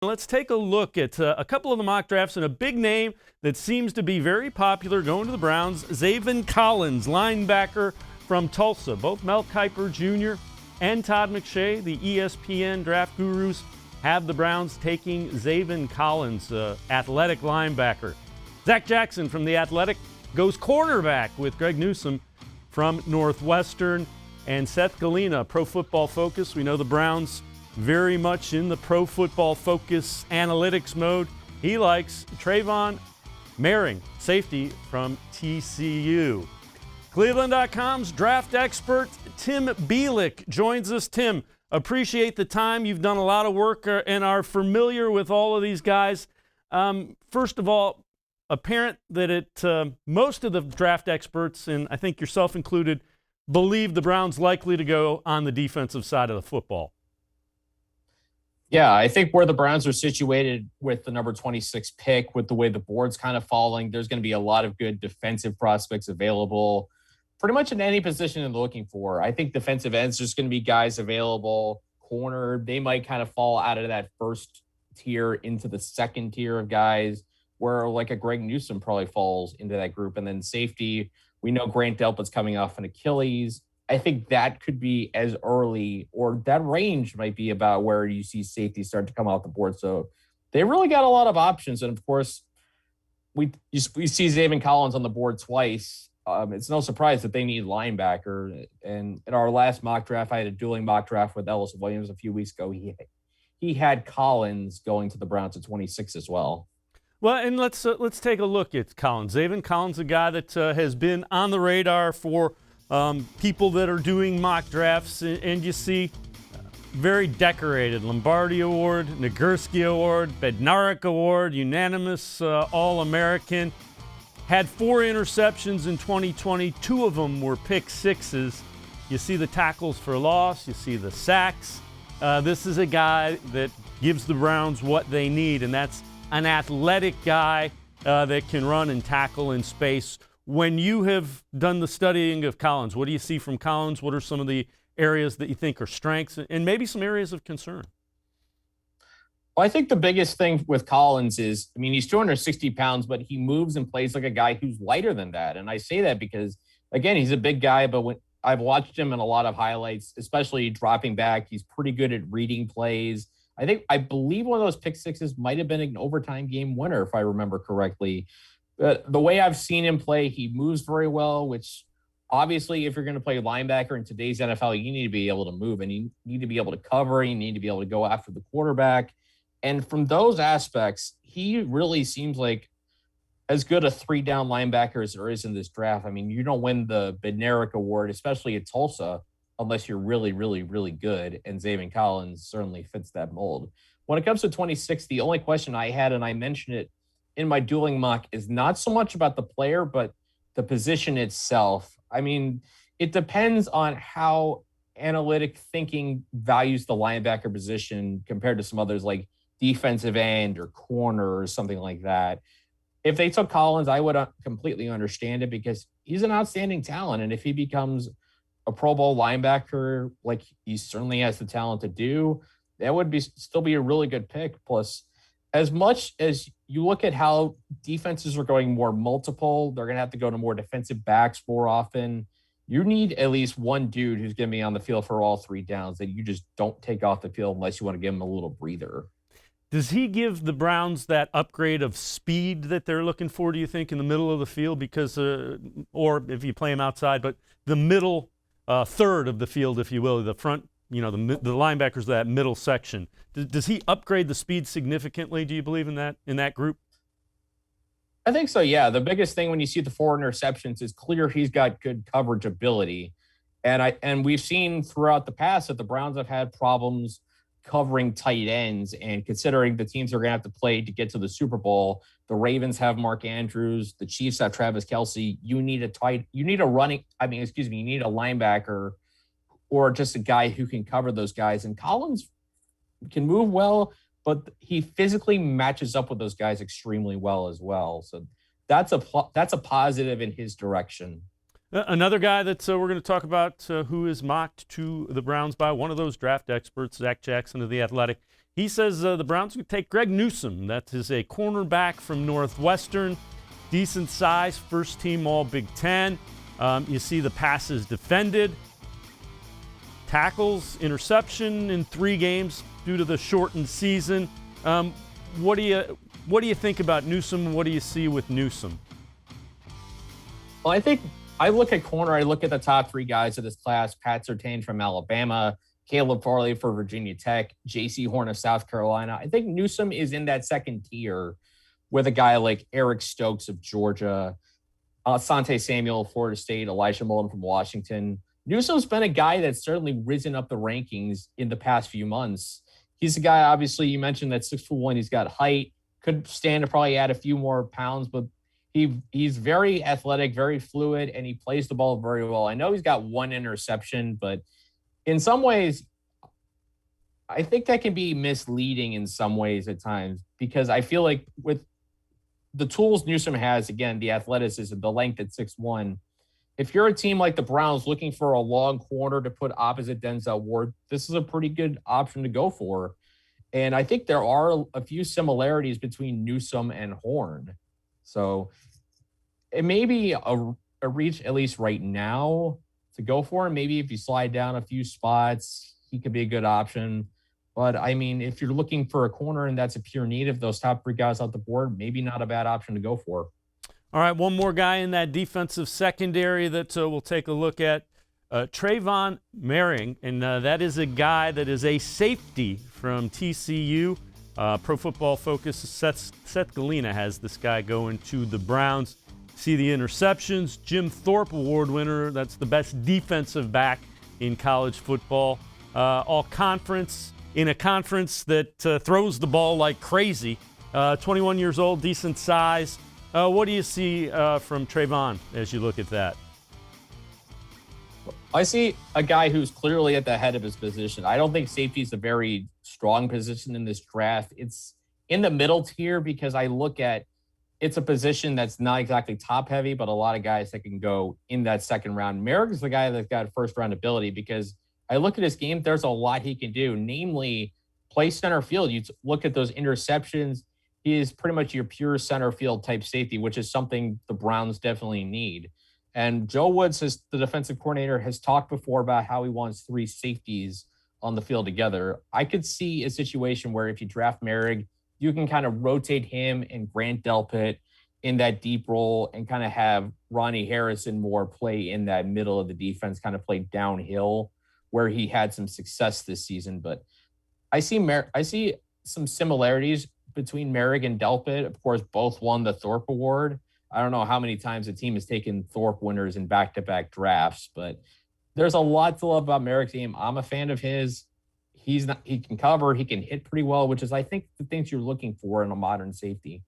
Let's take a look at a couple of the mock drafts and a big name that seems to be very popular going to the Browns, Zaven Collins, linebacker from Tulsa. Both Mel Kiper Jr. and Todd McShay, the ESPN draft gurus, have the Browns taking Zaven Collins, athletic linebacker. Zach Jackson from The Athletic goes cornerback with Greg Newsome from Northwestern. And Seth Galina, Pro Football Focus. We know the Browns very much in the Pro Football Focus analytics mode. He likes Trayvon Marion, safety from TCU. Cleveland.com's draft expert Tim Bielik joins us. Tim, appreciate the time. You've done a lot of work and are familiar with all of these guys. First of all, apparent that most of the draft experts, and I think yourself included, believe the Browns likely to go on the defensive side of the football. Yeah, I think where the Browns are situated with the number 26 pick, with the way the board's kind of falling, there's going to be a lot of good defensive prospects available pretty much in any position they're looking for. I think defensive ends, there's going to be guys available. Corner, they might kind of fall out of that first tier into the second tier of guys, where like a Greg Newsome probably falls into that group. And then safety, we know Grant Delpit's coming off an Achilles. I think that could be as early, or that range might be about where you see safety start to come off the board. So they really got a lot of options. And of course, we see Zaven Collins on the board twice. It's no surprise that they need linebacker. And in our last mock draft, I had a dueling mock draft with Ellis Williams a few weeks ago. He had Collins going to the Browns at 26 as well. Well, and let's take a look at Collins. Zaven Collins, a guy that has been on the radar for people that are doing mock drafts, and you see very decorated Lombardi Award, Nagurski Award, Bednarik Award, unanimous All-American. Had 4 interceptions in 2020. 2 of them were pick sixes. You see the tackles for loss. You see the sacks. This is a guy that gives the Browns what they need, and that's an athletic guy that can run and tackle in space. When you have done the studying of Collins, what do you see from Collins? What are some of the areas that you think are strengths and maybe some areas of concern? Well, I think the biggest thing with Collins is, I mean, he's 260 pounds, but he moves and plays like a guy who's lighter than that. And I say that because, again, he's a big guy, but when I've watched him in a lot of highlights, especially dropping back, he's pretty good at reading plays. I believe one of those pick sixes might have been an overtime game winner, if I remember correctly. But the way I've seen him play, he moves very well, which obviously if you're going to play linebacker in today's NFL, you need to be able to move and you need to be able to cover. You need to be able to go after the quarterback. And from those aspects, he really seems like as good a 3-down linebacker as there is in this draft. I mean, you don't win the Bednarik Award, especially at Tulsa, unless you're really, really, really good. And Zaven Collins certainly fits that mold. When it comes to 26, the only question I had, and I mentioned it in my dueling mock, is not so much about the player, but the position itself. I mean, it depends on how analytic thinking values the linebacker position compared to some others like defensive end or corner or something like that. If they took Collins, I would completely understand it because he's an outstanding talent. And if he becomes a Pro Bowl linebacker, like he certainly has the talent to do, that would still be a really good pick. Plus, as much as you look at how defenses are going more multiple, they're going to have to go to more defensive backs more often. You need at least one dude who's going to be on the field for all 3 downs that you just don't take off the field unless you want to give him a little breather. Does he give the Browns that upgrade of speed that they're looking for, do you think, in the middle of the field? Because, or if you play him outside, but the middle third of the field, if you will, the front, the linebackers, that middle section. Does he upgrade the speed significantly, do you believe, in that group? I think so, yeah. The biggest thing when you see the 4 interceptions is clear he's got good coverage ability. And we've seen throughout the past that the Browns have had problems covering tight ends, and considering the teams they're going to have to play to get to the Super Bowl, the Ravens have Mark Andrews, the Chiefs have Travis Kelce. You need a linebacker or just a guy who can cover those guys. And Collins can move well, but he physically matches up with those guys extremely well as well. So that's a positive in his direction. Another guy that we're going to talk about who is mocked to the Browns by one of those draft experts, Zach Jackson of The Athletic. He says the Browns would take Greg Newsome. That is a cornerback from Northwestern. Decent size, first team all Big Ten. You see the passes defended. Tackles, interception in 3 games due to the shortened season. What do you think about Newsome? What do you see with Newsome? Well, I think I look at corner. I look at the top 3 guys of this class: Pat Surtain from Alabama, Caleb Farley for Virginia Tech, J.C. Horn of South Carolina. I think Newsome is in that second tier with a guy like Eric Stokes of Georgia, Asante Samuel of Florida State, Elijah Molden from Washington. Newsome's been a guy that's certainly risen up the rankings in the past few months. He's a guy, obviously, you mentioned that 6'1". He's got height, could stand to probably add a few more pounds, but he's very athletic, very fluid, and he plays the ball very well. I know he's got 1 interception, but in some ways, I think that can be misleading in some ways at times, because I feel like with the tools Newsome has, again, the athleticism, the length at 6'1", if you're a team like the Browns looking for a long corner to put opposite Denzel Ward, this is a pretty good option to go for. And I think there are a few similarities between Newsome and Horn. So it may be a reach, at least right now, to go for him. Maybe if you slide down a few spots, he could be a good option. But, I mean, if you're looking for a corner and that's a pure need of those top 3 guys off the board, maybe not a bad option to go for. All right, one more guy in that defensive secondary that we'll take a look at, Trayvon Marion, and that is a guy that is a safety from TCU. Pro Football Focus, Seth Galina has this guy going to the Browns. See the interceptions. Jim Thorpe Award winner, that's the best defensive back in college football. All conference, in a conference that throws the ball like crazy. 21 years old, decent size. What do you see from Trayvon as you look at that? I see a guy who's clearly at the head of his position. I don't think safety is a very strong position in this draft. It's in the middle tier because I look at it's a position that's not exactly top heavy, but a lot of guys that can go in that second round. Merrick is the guy that's got first round ability because I look at his game. There's a lot he can do, namely play center field. You look at those interceptions. He is pretty much your pure center field type safety, which is something the Browns definitely need. And Joe Woods, the defensive coordinator, has talked before about how he wants 3 safeties on the field together. I could see a situation where if you draft Merrick, you can kind of rotate him and Grant Delpit in that deep role and kind of have Ronnie Harrison more play in that middle of the defense, kind of play downhill where he had some success this season. But I see some similarities between Merrick and Delpit. Of course, both won the Thorpe Award. I don't know how many times a team has taken Thorpe winners in back-to-back drafts, but there's a lot to love about Merrick's game. I'm a fan of his. He can cover, he can hit pretty well, which is, I think, the things you're looking for in a modern safety.